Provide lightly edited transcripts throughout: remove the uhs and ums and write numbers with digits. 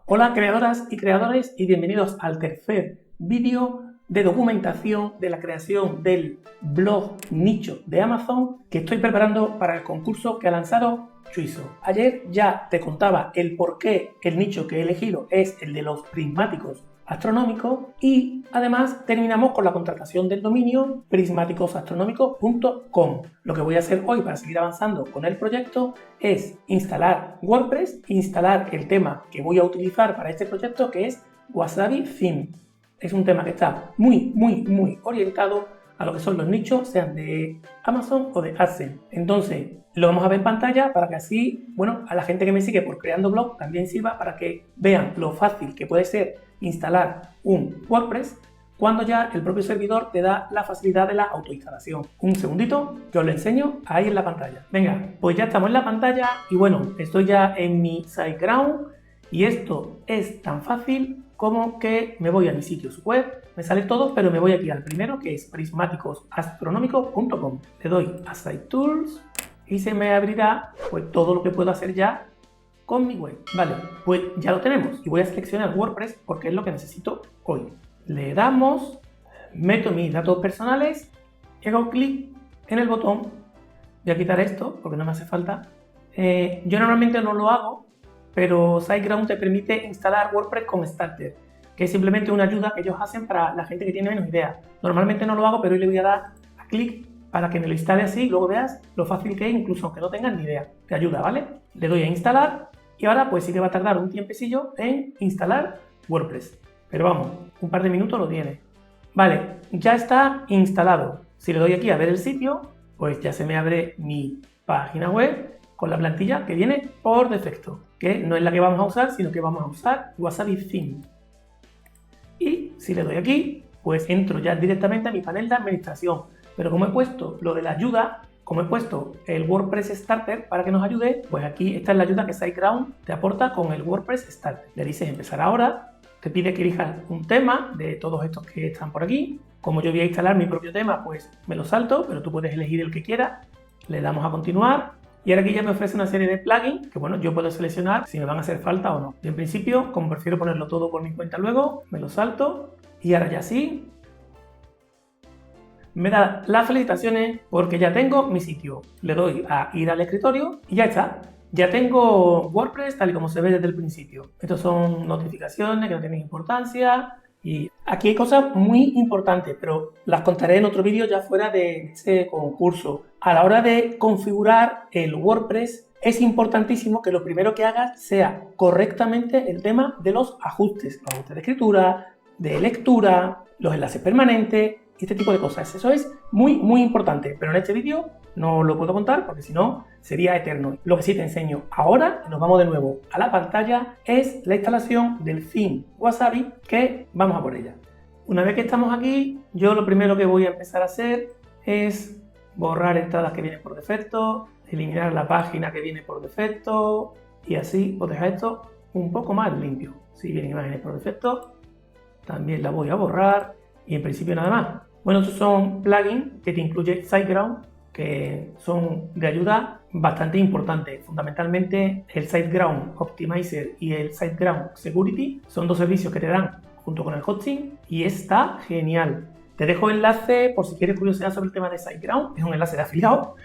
Hola creadoras y creadores y bienvenidos al tercer vídeo de documentación de la creación del blog nicho de Amazon que estoy preparando para el concurso que ha lanzado Chuizo. Ayer ya te contaba el por qué el nicho que he elegido es el de los prismáticos astronómicos y además terminamos con la contratación del dominio prismáticosastronómicos.com. Lo que voy a hacer hoy para seguir avanzando con el proyecto es instalar WordPress, instalar el tema que voy a utilizar para este proyecto, que es Wasabi Theme. Es un tema que está muy orientado a lo que son los nichos, sean de Amazon o de AdSense. Entonces, lo vamos a ver en pantalla para que así, bueno, a la gente que me sigue por Creando Blog también sirva para que vean lo fácil que puede ser instalar un WordPress cuando ya el propio servidor te da la facilidad de la autoinstalación. Un segundito que os lo enseño ahí en la pantalla. Venga, pues ya estamos en la pantalla y bueno, estoy ya en mi SiteGround y esto es tan fácil como que me voy a mi sitio web, me sale todo, pero me voy aquí al primero, que es prismáticosastronómicos.com. Le doy a Site Tools y se me abrirá pues todo lo que puedo hacer ya con mi web. Vale, pues ya lo tenemos y voy a seleccionar WordPress porque es lo que necesito hoy. Le damos, meto mis datos personales y hago clic en el botón. Voy a quitar esto porque no me hace falta. Yo normalmente no lo hago, pero SiteGround te permite instalar WordPress con Starter, que es simplemente una ayuda que ellos hacen para la gente que tiene menos idea. Normalmente no lo hago, pero hoy le voy a dar a clic para que me lo instale así y luego veas lo fácil que es, incluso aunque no tengas ni idea. Te ayuda, ¿vale? Le doy a instalar y ahora pues sí que va a tardar un tiempecillo en instalar WordPress. Pero vamos, un par de minutos lo tiene. Vale, ya está instalado. Si le doy aquí a ver el sitio, pues ya se me abre mi página web con la plantilla que viene por defecto, que no es la que vamos a usar, sino que vamos a usar Wasabi Theme. Y si le doy aquí, pues entro ya directamente a mi panel de administración. Pero como he puesto lo de la ayuda, como he puesto el WordPress Starter para que nos ayude, pues aquí esta es la ayuda que SiteGround te aporta con el WordPress Starter. Le dices empezar ahora, te pide que elijas un tema de todos estos que están por aquí. Como yo voy a instalar mi propio tema, pues me lo salto, pero tú puedes elegir el que quieras. Le damos a continuar. Y ahora aquí ya me ofrece una serie de plugins que, bueno, yo puedo seleccionar si me van a hacer falta o no. Y en principio, como prefiero ponerlo todo por mi cuenta luego, me lo salto. Y ahora ya sí, me da las felicitaciones porque ya tengo mi sitio. Le doy a ir al escritorio y ya está. Ya tengo WordPress tal y como se ve desde el principio. Estos son notificaciones que no tienen importancia. Y aquí hay cosas muy importantes, pero las contaré en otro vídeo ya fuera de este concurso. A la hora de configurar el WordPress, es importantísimo que lo primero que hagas sea correctamente el tema de los ajustes de escritura, de lectura, los enlaces permanentes y este tipo de cosas. Eso es muy importante, pero en este vídeo no lo puedo contar porque si no sería eterno. Lo que sí te enseño ahora, nos vamos de nuevo a la pantalla, es la instalación del theme Wasabi, que vamos a por ella. Una vez que estamos aquí, yo lo primero que voy a empezar a hacer es borrar entradas que vienen por defecto, eliminar la página que viene por defecto y así os dejar esto un poco más limpio. Si vienen imágenes por defecto, también la voy a borrar y en principio nada más. Bueno, estos son plugins que te incluye SiteGround, que son de ayuda bastante importante. Fundamentalmente el SiteGround Optimizer y el SiteGround Security son dos servicios que te dan junto con el hosting y está genial. Te dejo enlace por si quieres curiosidad sobre el tema de SiteGround, es un enlace de afiliado,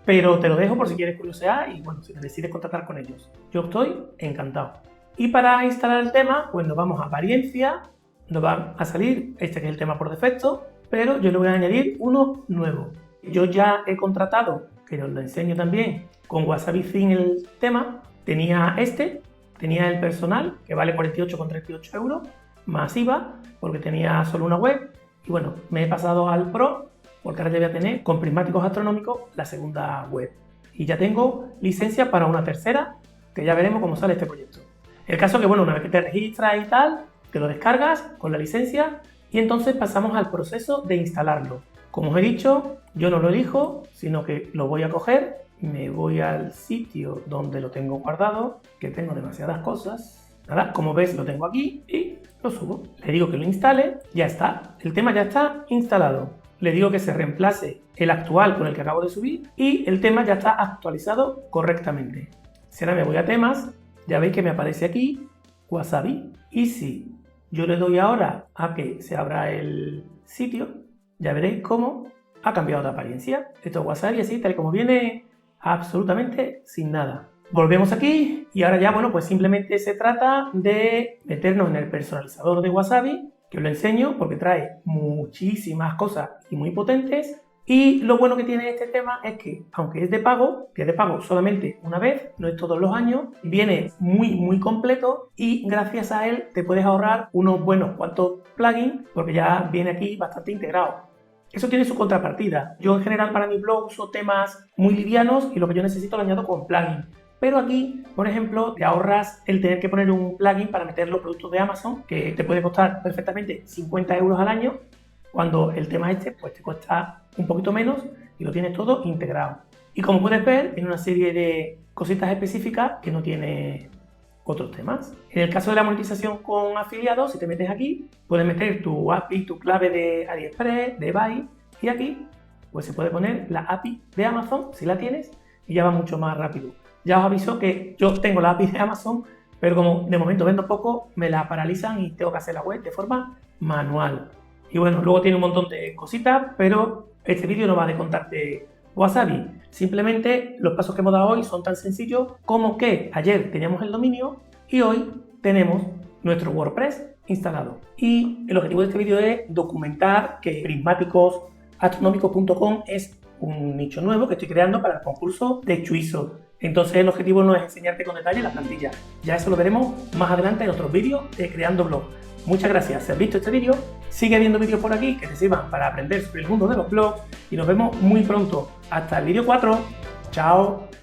pero te lo dejo por si quieres curiosidad y bueno, si te decides contactar con ellos. Yo estoy encantado. Y para instalar el tema, pues nos vamos a apariencia, nos va a salir este que es el tema por defecto, pero yo le voy a añadir uno nuevo. Yo ya he contratado, que os lo enseño también, con Wasabi Theme el tema. Tenía tenía el personal, que vale 48,38 euros, más IVA, porque tenía solo una web. Y bueno, me he pasado al Pro, porque ahora ya voy a tener con prismáticos astronómicos la segunda web. Y ya tengo licencia para una tercera, que ya veremos cómo sale este proyecto. El caso que, bueno, una vez que te registras y tal, te lo descargas con la licencia y entonces pasamos al proceso de instalarlo. Como os he dicho, yo no lo elijo, sino que lo voy a coger, me voy al sitio donde lo tengo guardado, que tengo demasiadas cosas. Nada, como ves lo tengo aquí y lo subo. Le digo que lo instale, ya está. El tema ya está instalado. Le digo que se reemplace el actual con el que acabo de subir y el tema ya está actualizado correctamente. Si ahora me voy a temas, ya veis que me aparece aquí Wasabi. Y si yo le doy ahora a que se abra el sitio, ya veréis cómo ha cambiado de apariencia. Esto es Wasabi así, tal como viene, absolutamente sin nada. Volvemos aquí y ahora ya, bueno, pues simplemente se trata de meternos en el personalizador de Wasabi, que os lo enseño porque trae muchísimas cosas y muy potentes. Y lo bueno que tiene este tema es que, aunque es de pago, que es de pago solamente una vez, no es todos los años, viene muy completo y gracias a él te puedes ahorrar unos buenos cuantos plugins porque ya viene aquí bastante integrado. Eso tiene su contrapartida. Yo en general para mi blog uso temas muy livianos y lo que yo necesito lo añado con plugins. Pero aquí, por ejemplo, te ahorras el tener que poner un plugin para meter los productos de Amazon, que te puede costar perfectamente 50 euros al año, cuando el tema este pues te cuesta un poquito menos y lo tienes todo integrado. Y como puedes ver, tiene una serie de cositas específicas que no tiene otros temas. En el caso de la monetización con afiliados, si te metes aquí, puedes meter tu API, tu clave de AliExpress, de eBay, y aquí pues se puede poner la API de Amazon, si la tienes, y ya va mucho más rápido. Ya os aviso que yo tengo la API de Amazon, pero como de momento vendo poco, me la paralizan y tengo que hacer la web de forma manual. Y bueno, luego tiene un montón de cositas, pero este vídeo no va de contarte Wasabi. Simplemente los pasos que hemos dado hoy son tan sencillos como que ayer teníamos el dominio y hoy tenemos nuestro WordPress instalado. Y el objetivo de este vídeo es documentar que prismáticosastronómicos.com es un nicho nuevo que estoy creando para el concurso de Chuizo. Entonces el objetivo no es enseñarte con detalle la plantilla, ya eso lo veremos más adelante en otros vídeos de Creando Blog. Muchas gracias si has visto este vídeo, sigue viendo vídeos por aquí que te sirvan para aprender sobre el mundo de los blogs y nos vemos muy pronto. Hasta el vídeo 4, chao.